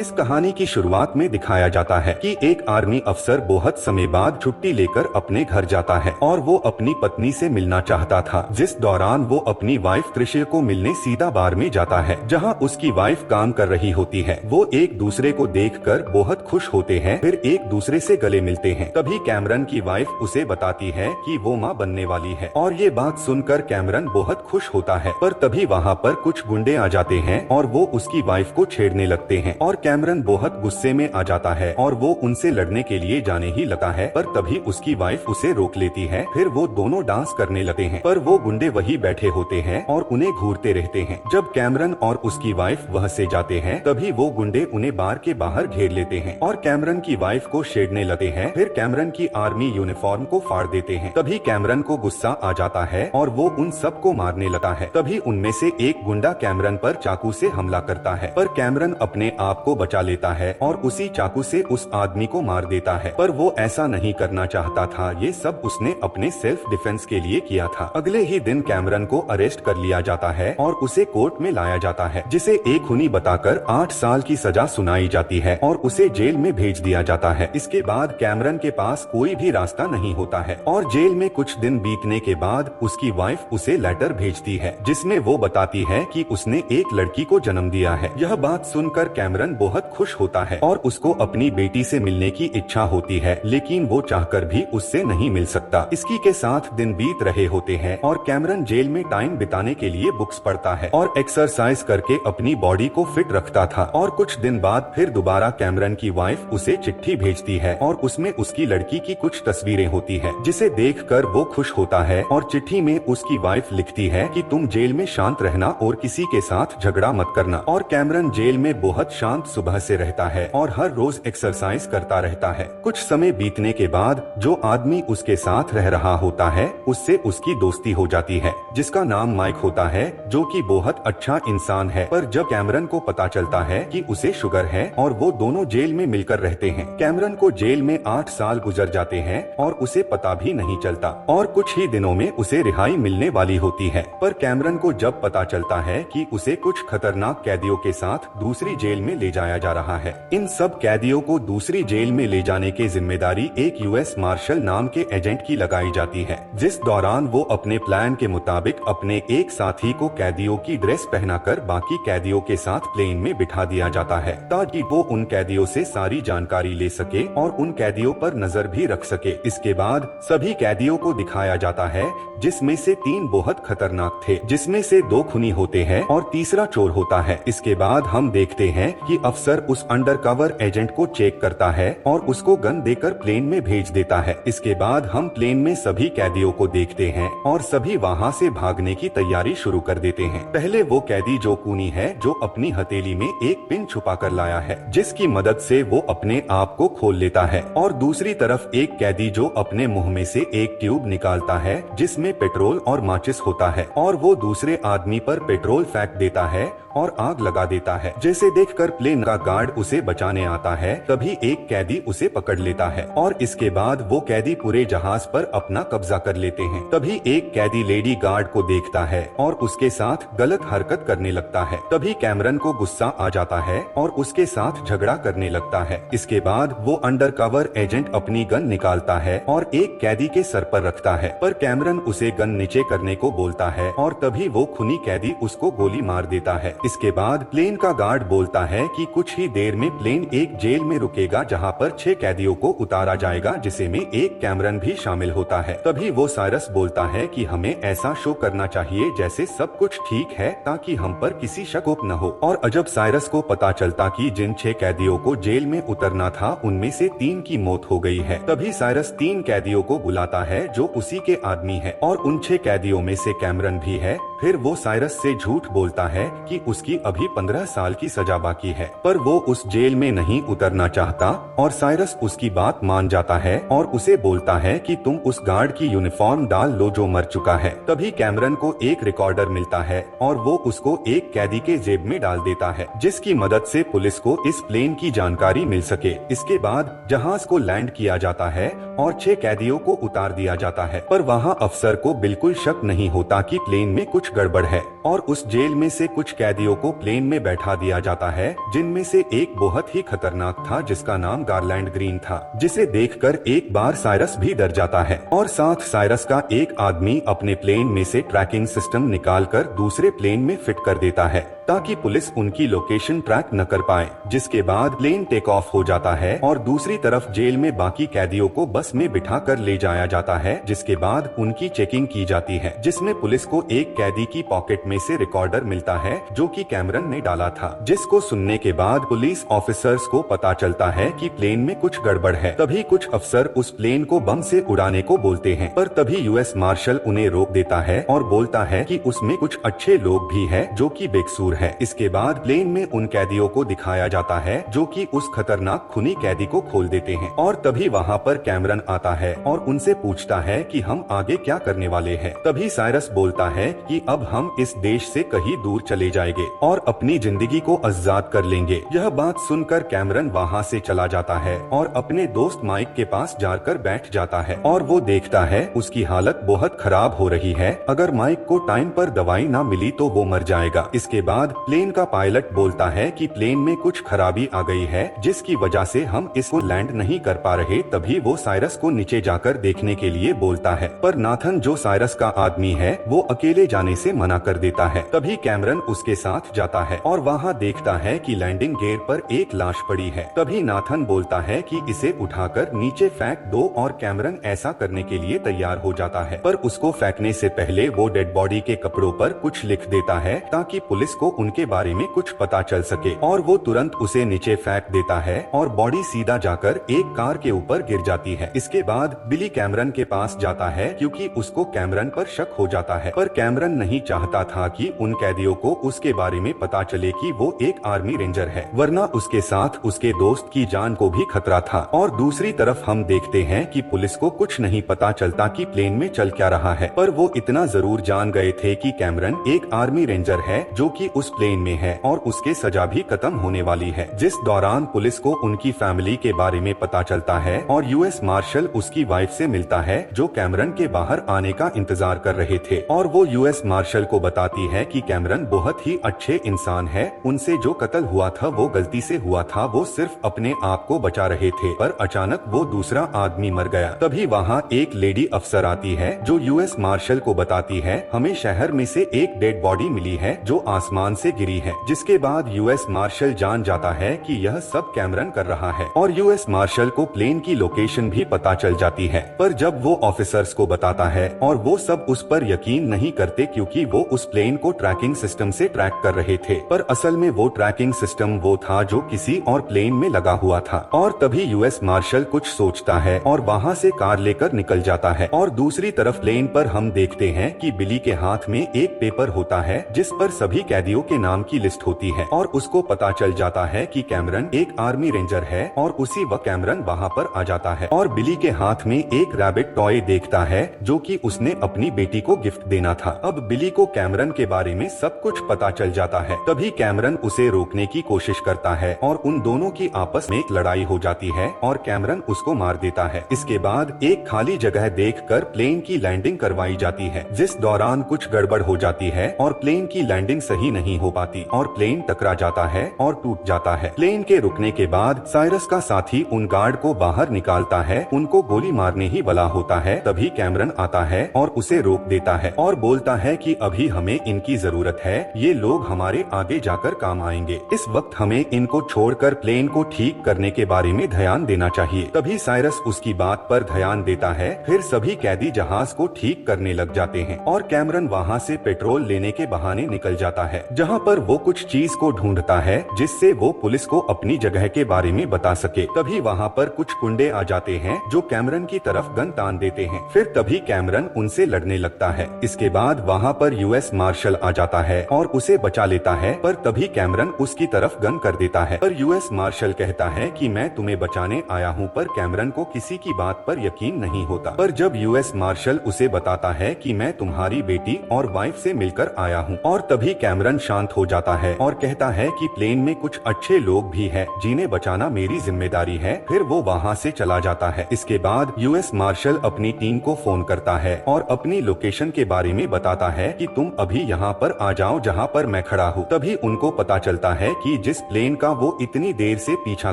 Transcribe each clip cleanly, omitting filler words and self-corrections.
इस कहानी की शुरुआत में दिखाया जाता है कि एक आर्मी अफसर बहुत समय बाद छुट्टी लेकर अपने घर जाता है और वो अपनी पत्नी से मिलना चाहता था, जिस दौरान वो अपनी वाइफ त्रिशा को मिलने सीधा बार में जाता है जहां उसकी वाइफ काम कर रही होती है। वो एक दूसरे को देखकर बहुत खुश होते हैं, फिर एक दूसरे से गले मिलते हैं। तभी कैमरन की वाइफ उसे बताती है कि वो माँ बनने वाली है और ये बात सुनकर कैमरन बहुत खुश होता है। पर तभी वहाँ पर कुछ गुंडे आ जाते हैं और वो उसकी वाइफ को छेड़ने लगते हैं और कैमरन बहुत गुस्से में आ जाता है और वो उनसे लड़ने के लिए जाने ही लगता है, पर तभी उसकी वाइफ उसे रोक लेती है। फिर वो दोनों डांस करने लगते हैं, पर वो गुंडे वही बैठे होते हैं और उन्हें घूरते रहते हैं। जब कैमरन और उसकी वाइफ वहाँ से जाते हैं, तभी वो गुंडे उन्हें बार के बाहर घेर लेते हैं और कैमरन की वाइफ को छेड़ने लगते हैं। फिर कैमरन की आर्मी यूनिफॉर्म को फाड़ देते हैं। तभी कैमरन को गुस्सा आ जाता है और वो उन सबको मारने लगता है। तभी उनमें से एक गुंडा कैमरन पर चाकू से हमला करता है, पर कैमरन अपने आप को बचा लेता है और उसी चाकू से उस आदमी को मार देता है। पर वो ऐसा नहीं करना चाहता था, ये सब उसने अपने सेल्फ डिफेंस के लिए किया था। अगले ही दिन कैमरन को अरेस्ट कर लिया जाता है और उसे कोर्ट में लाया जाता है, जिसे एक खूनी बताकर 8 साल की सजा सुनाई जाती है और उसे जेल में भेज दिया जाता है। इसके बाद कैमरन के पास कोई भी रास्ता नहीं होता है और जेल में कुछ दिन बीतने के बाद उसकी वाइफ उसे लेटर भेजती है, जिसमें वो बताती है कि उसने एक लड़की को जन्म दिया है। यह बात सुनकर कैमरन बहुत खुश होता है और उसको अपनी बेटी से मिलने की इच्छा होती है, लेकिन वो चाहकर भी उससे नहीं मिल सकता। इसी के साथ दिन बीत रहे होते हैं और कैमरन जेल में टाइम बिताने के लिए बुक्स पढ़ता है और एक्सरसाइज करके अपनी बॉडी को फिट रखता था। और कुछ दिन बाद फिर दोबारा कैमरन की वाइफ उसे चिट्ठी भेजती है और उसमें उसकी लड़की की कुछ तस्वीरें होती है, जिसे देखकर वो खुश होता है और चिट्ठी में उसकी वाइफ लिखती है कि तुम जेल में शांत रहना और किसी के साथ झगड़ा मत करना। और कैमरन जेल में बहुत शांत सुबह से रहता है और हर रोज एक्सरसाइज करता रहता है। कुछ समय बीतने के बाद जो आदमी उसके साथ रह रहा होता है, उससे उसकी दोस्ती हो जाती है, जिसका नाम माइक होता है, जो कि बहुत अच्छा इंसान है। पर जब कैमरन को पता चलता है कि उसे शुगर है और वो दोनों जेल में मिलकर रहते हैं, कैमरन को जेल में 8 साल गुजर जाते हैं और उसे पता भी नहीं चलता और कुछ ही दिनों में उसे रिहाई मिलने वाली होती है। पर कैमरन को जब पता चलता है कि उसे कुछ खतरनाक कैदियों के साथ दूसरी जेल में ले जाया जा रहा है, इन सब कैदियों को दूसरी जेल में ले जाने की जिम्मेदारी एक यूएस मार्शल नाम के एजेंट की लगाई जाती है, जिस दौरान वो अपने प्लान के मुताबिक अपने एक साथी को कैदियों की ड्रेस पहनाकर बाकी कैदियों के साथ प्लेन में बिठा दिया जाता है, ताकि वो उन कैदियों से सारी जानकारी ले सके और उन कैदियों पर नजर भी रख सके। इसके बाद सभी कैदियों को दिखाया जाता है, जिसमें से 3 बहुत खतरनाक थे, जिसमें से 2 खूनी होते हैं और तीसरा चोर होता है। इसके बाद हम देखते हैं कि अफसर उस अंडरकवर एजेंट को चेक करता है और उसको गन देकर प्लेन में भेज देता है। इसके बाद हम प्लेन में सभी कैदियों को देखते हैं और सभी वहाँ से भागने की तैयारी शुरू कर देते हैं। पहले वो कैदी जो खूनी है, जो अपनी हथेली में एक पिन छुपा कर लाया है, जिसकी मदद से वो अपने आप को खोल लेता है, और दूसरी तरफ एक कैदी जो अपने मुंह में से एक ट्यूब निकालता है जिसमें पेट्रोल और माचिस होता है, और वो दूसरे आदमी पर पेट्रोल फेंक देता है और आग लगा देता है। जैसे देखकर प्लेन का गार्ड उसे बचाने आता है, तभी एक कैदी उसे पकड़ लेता है और इसके बाद वो कैदी पूरे जहाज पर अपना कब्जा कर लेते हैं। तभी एक कैदी लेडी गार्ड को देखता है और उसके साथ गलत हरकत करने लगता है। तभी कैमरन को गुस्सा आ जाता है और उसके साथ झगड़ा करने लगता है। इसके बाद वो अंडरकवर एजेंट अपनी गन निकालता है और एक कैदी के सर पर रखता है, पर कैमरन उसे गन नीचे करने को बोलता है और तभी वो खूनी कैदी उसको गोली मार देता है। इसके बाद प्लेन का गार्ड बोलता है कि कुछ ही देर में प्लेन एक जेल में रुकेगा, जहां पर 6 कैदियों को उतारा जाएगा, जिसे में एक कैमरन भी शामिल होता है। तभी वो साइरस बोलता है कि हमें ऐसा शो करना चाहिए जैसे सब कुछ ठीक है, ताकि हम पर किसी शक न हो। और अजब साइरस को पता चलता कि जिन 6 कैदियों को जेल में उतरना था, उनमें से 3 की मौत हो गई है। तभी साइरस 3 कैदियों को बुलाता है जो उसी के आदमी है और उन 6 कैदियों में से कैमरन भी है। फिर वो साइरस से झूठ बोलता है कि उसकी अभी 15 साल की सजा बाकी है, पर वो उस जेल में नहीं उतरना चाहता और साइरस उसकी बात मान जाता है और उसे बोलता है कि तुम उस गार्ड की यूनिफॉर्म डाल लो जो मर चुका है। तभी कैमरन को एक रिकॉर्डर मिलता है और वो उसको एक कैदी के जेब में डाल देता है, जिसकी मदद से पुलिस को इस प्लेन की जानकारी मिल सके। इसके बाद जहाज को लैंड किया जाता है और 6 कैदियों को उतार दिया जाता है, पर वहाँ अफसर को बिल्कुल शक नहीं होता कि प्लेन में कुछ गड़बड़ है और उस जेल में से कुछ कैदियों को प्लेन में बैठा दिया जाता है, जिनमें से एक बहुत ही खतरनाक था जिसका नाम गारलैंड ग्रीन था, जिसे देखकर एक बार साइरस भी डर जाता है और साथ साइरस का एक आदमी अपने प्लेन में से ट्रैकिंग सिस्टम निकालकर दूसरे प्लेन में फिट कर देता है ताकि पुलिस उनकी लोकेशन ट्रैक न कर पाए। जिसके बाद प्लेन टेक ऑफ हो जाता है और दूसरी तरफ जेल में बाकी कैदियों को बस में बिठा कर ले जाया जाता है, जिसके बाद उनकी चेकिंग की जाती है, जिसमें पुलिस को एक कैदी की पॉकेट में से रिकॉर्डर मिलता है जो कि कैमरन ने डाला था, जिसको सुनने के बाद पुलिस ऑफिसर्स को पता चलता है कि प्लेन में कुछ गड़बड़ है। तभी कुछ अफसर उस प्लेन को बम से उड़ाने को बोलते हैं, पर तभी यूएस मार्शल उन्हें रोक देता है और बोलता है कि उसमें कुछ अच्छे लोग भी हैं जो कि बेकसूर है। इसके बाद प्लेन में उन कैदियों को दिखाया जाता है जो कि उस खतरनाक खूनी कैदी को खोल देते हैं और तभी वहाँ पर कैमरन आता है और उनसे पूछता है कि हम आगे क्या करने वाले हैं। तभी साइरस बोलता है कि अब हम इस देश से कहीं दूर चले जाएंगे और अपनी जिंदगी को आजाद कर लेंगे। यह बात सुनकर कैमरन वहाँ से चला जाता है और अपने दोस्त माइक के पास जाकर बैठ जाता है और वो देखता है उसकी हालत बहुत खराब हो रही है, अगर माइक को टाइम पर दवाई ना मिली तो वो मर जाएगा। इसके बाद प्लेन का पायलट बोलता है कि प्लेन में कुछ खराबी आ गई है जिसकी वजह से हम इसको लैंड नहीं कर पा रहे। तभी वो साइरस को नीचे जाकर देखने के लिए बोलता है, पर नाथन जो साइरस का आदमी है वो अकेले जाने से मना कर देता है। तभी कैमरन उसके साथ जाता है और वहाँ देखता है कि लैंडिंग गियर पर एक लाश पड़ी है। तभी नाथन बोलता है कि इसे उठाकर नीचे फेंक दो और कैमरन ऐसा करने के लिए तैयार हो जाता है, पर उसको फेंकने से पहले वो डेड बॉडी के कपड़ों पर कुछ लिख देता है ताकि पुलिस को उनके बारे में कुछ पता चल सके और वो तुरंत उसे नीचे फेंक देता है और बॉडी सीधा जाकर एक कार के ऊपर गिर जाती है। इसके बाद बिली कैमरन के पास जाता है क्योंकि उसको कैमरन पर शक हो जाता है, पर कैमरन नहीं चाहता था कि उन कैदियों को उसके बारे में पता चले कि वो एक आर्मी रेंजर है, वरना उसके साथ उसके दोस्त की जान को भी खतरा था। और दूसरी तरफ हम देखते हैं कि पुलिस को कुछ नहीं पता चलता कि प्लेन में चल क्या रहा है, पर वो इतना जरूर जान गए थे कि कैमरन एक आर्मी रेंजर है जो कि उस प्लेन में है और उसके सजा भी खत्म होने वाली है। जिस दौरान पुलिस को उनकी फैमिली के बारे में पता चलता है और यूएस मार्शल उसकी वाइफ से मिलता है जो कैमरन के बाहर आने का इंतजार कर रहे थे और वो यूएस मार्शल को बताती है कि कैमरन बहुत ही अच्छे इंसान है, उनसे जो कत्ल हुआ था वो गलती से हुआ था, वो सिर्फ अपने आप को बचा रहे थे, पर अचानक वो दूसरा आदमी मर गया। तभी वहाँ एक लेडी अफसर आती है जो यूएस मार्शल को बताती है हमें शहर में से एक डेड बॉडी मिली है जो आसमान से गिरी है। जिसके बाद यूएस मार्शल जान जाता है कि यह सब कैमरन कर रहा है और यूएस मार्शल को प्लेन की लोकेशन भी पता चल जाती है, पर जब वो ऑफिसर्स को बताता है और वो सब उस पर यकीन नहीं करते क्योंकि वो उस प्लेन को ट्रैकिंग सिस्टम से ट्रैक कर रहे थे, पर असल में वो ट्रैकिंग सिस्टम वो था जो किसी और प्लेन में लगा हुआ था। और तभी यूएस मार्शल कुछ सोचता है और वहाँ से कार लेकर निकल जाता है और दूसरी तरफ प्लेन पर हम देखते हैं कि बिली के हाथ में एक पेपर होता है जिस पर सभी कैदियों के नाम की लिस्ट होती है और उसको पता चल जाता है कि कैमरन एक आर्मी रेंजर है और उसी वक्त कैमरन वहाँ पर आ जाता है और बिली के हाथ में एक रैबिट टॉय देखता है जो कि उसने अपनी बेटी को गिफ्ट देना था। अब बिली को कैमरन के बारे में सब कुछ पता चल जाता है। तभी कैमरन उसे रोकने की कोशिश करता है और उन दोनों की आपस में लड़ाई हो जाती है और कैमरन उसको मार देता है। इसके बाद एक खाली जगह देखकर प्लेन की लैंडिंग करवाई जाती है, जिस दौरान कुछ गड़बड़ हो जाती है और प्लेन की लैंडिंग सही नहीं हो पाती और प्लेन टकरा जाता है और टूट जाता है। प्लेन के रुकने के बाद साइरस का साथी उन गार्ड को बाहर निकालता है, उनको गोली मारने ही वाला होता है। तभी कैमरन आता है और उसे रोक देता है और बोलता है कि अभी हमें इनकी जरूरत है, ये लोग हमारे आगे जाकर काम आएंगे, इस वक्त हमें इनको छोड़कर प्लेन को ठीक करने के बारे में ध्यान देना चाहिए। तभी साइरस उसकी बात पर ध्यान देता है। फिर सभी कैदी जहाज को ठीक करने लग जाते हैं और कैमरन वहाँ से पेट्रोल लेने के बहाने निकल जाता है, जहाँ पर वो कुछ चीज को ढूंढता है जिससे वो पुलिस को अपनी जगह के बारे में बता सके। तभी वहाँ पर कुछ गुंडे आ जाते हैं जो कैमरन की तरफ गन तान देते हैं। फिर तभी कैमरन उनसे लड़ने लगता है। इसके बाद वहाँ पर यूएस मार्शल आ जाता है और उसे बचा लेता है, पर तभी कैमरन उसकी तरफ गन कर देता है। पर यूएस मार्शल कहता है कि मैं तुम्हें बचाने आया हूँ, पर कैमरन को किसी की बात पर यकीन नहीं होता। पर जब यूएस मार्शल उसे बताता है कि मैं तुम्हारी बेटी और वाइफ से मिलकर आया हूँ, और तभी कैमरन शांत हो जाता है और कहता है कि प्लेन में कुछ अच्छे लोग भी हैं जिन्हें बचाना मेरी जिम्मेदारी है। फिर वो वहाँ से चला जाता है। इसके बाद यूएस मार्शल अपनी टीम को फोन करता है और अपनी लोकेशन के बारे में बताता है कि तुम अभी यहाँ पर आ जाओ जहाँ पर मैं खड़ा हूँ। तभी उनको पता चलता है कि जिस प्लेन का वो इतनी देर से पीछा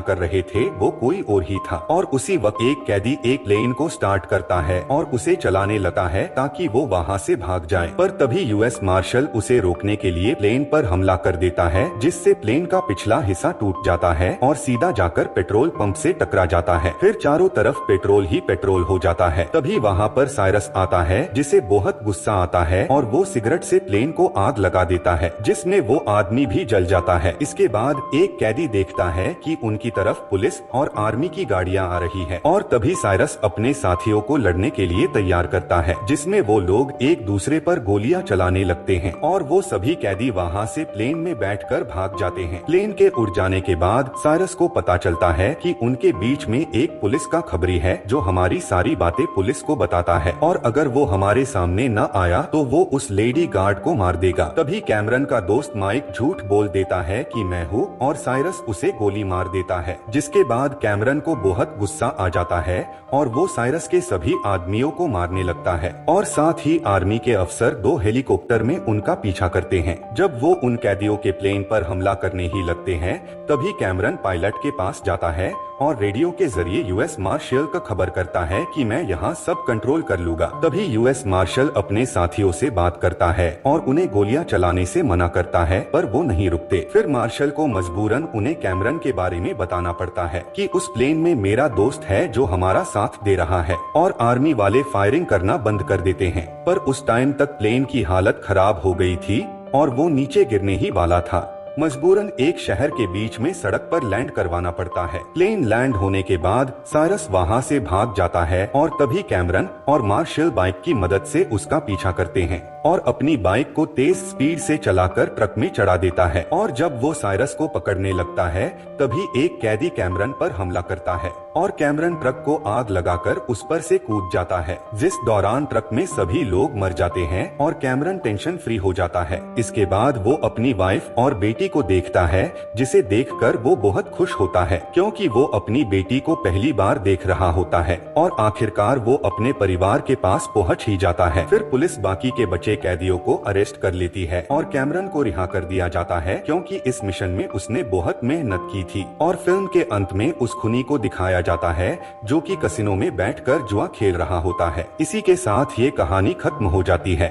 कर रहे थे वो कोई और ही था। और उसी वक्त एक कैदी एक प्लेन को स्टार्ट करता है और उसे चलाने लगता है ताकि वो वहाँ से भाग जाए। पर तभी यूएस मार्शल उसे रोकने के लिए प्लेन पर हमला कर देता है, जिससे प्लेन का पिछला हिस्सा टूट जाता है और सीधा जाकर पेट्रोल पंप से टकरा जाता है। फिर चारों तरफ पेट्रोल ही पेट्रोल हो जाता है। तभी वहाँ पर साइरस आता है जिसे बहुत गुस्सा आता है और वो सिगरेट से प्लेन को आग लगा देता है, जिसमें वो आदमी भी जल जाता है। इसके बाद एक कैदी देखता है कि उनकी तरफ पुलिस और आर्मी की गाड़ियाँ आ रही है और तभी साइरस अपने साथियों को लड़ने के लिए तैयार करता है, जिसमें वो लोग एक दूसरे पर गोलियां चलाने लगते हैं और वो सभी कैदी वहां से प्लेन में बैठकर भाग जाते हैं। प्लेन के उड़ जाने के बाद साइरस को पता चलता है कि उनके बीच में एक पुलिस का खबरी है जो हमारी सारी बातें पुलिस को बताता है और अगर वो हमारे सामने न आया तो वो उस लेडी गार्ड को मार देगा। तभी कैमरन का दोस्त माइक झूठ बोल देता है कि मैं हूँ और साइरस उसे गोली मार देता है, जिसके बाद कैमरन को बहुत गुस्सा आ जाता है और वो साइरस के सभी आदमियों को मारने लगता है और साथ ही आर्मी के अफसर 2 हेलीकॉप्टर में उनका पीछा करते हैं। जब वो उन कैदियों के प्लेन पर हमला करने ही लगते हैं तभी कैमरन पायलट के पास जाता है और रेडियो के जरिए यूएस मार्शल का खबर करता है कि मैं यहाँ सब कंट्रोल कर लूंगा। तभी यूएस मार्शल अपने साथियों से बात करता है और उन्हें गोलियां चलाने से मना करता है, पर वो नहीं रुकते। फिर मार्शल को मजबूरन उन्हें कैमरन के बारे में बताना पड़ता है कि उस प्लेन में मेरा दोस्त है जो हमारा साथ दे रहा है और आर्मी वाले फायरिंग करना बंद कर देते हैं। पर उस टाइम तक प्लेन की हालत खराब हो गई थी और वो नीचे गिरने ही वाला था। मजबूरन एक शहर के बीच में सड़क पर लैंड करवाना पड़ता है। प्लेन लैंड होने के बाद साइरस वहां से भाग जाता है और तभी कैमरन और मार्शल बाइक की मदद से उसका पीछा करते हैं और अपनी बाइक को तेज स्पीड से चलाकर ट्रक में चढ़ा देता है। और जब वो साइरस को पकड़ने लगता है तभी एक कैदी कैमरन पर हमला करता है और कैमरन ट्रक को आग लगाकर उस पर से कूद जाता है, जिस दौरान ट्रक में सभी लोग मर जाते हैं और कैमरन टेंशन फ्री हो जाता है। इसके बाद वो अपनी वाइफ और बेटी को देखता है, जिसे देखकर वो बहुत खुश होता है क्योंकि वो अपनी बेटी को पहली बार देख रहा होता है और आखिरकार वो अपने परिवार के पास पहुंच ही जाता है। फिर पुलिस बाकी के बचे कैदियों को अरेस्ट कर लेती है और कैमरन को रिहा कर दिया जाता है क्योंकि इस मिशन में उसने बहुत मेहनत की थी। और फिल्म के अंत में उस खूनी को दिखाया जाता है जो कि कसिनो में बैठकर जुआ खेल रहा होता है। इसी के साथ ये कहानी खत्म हो जाती है।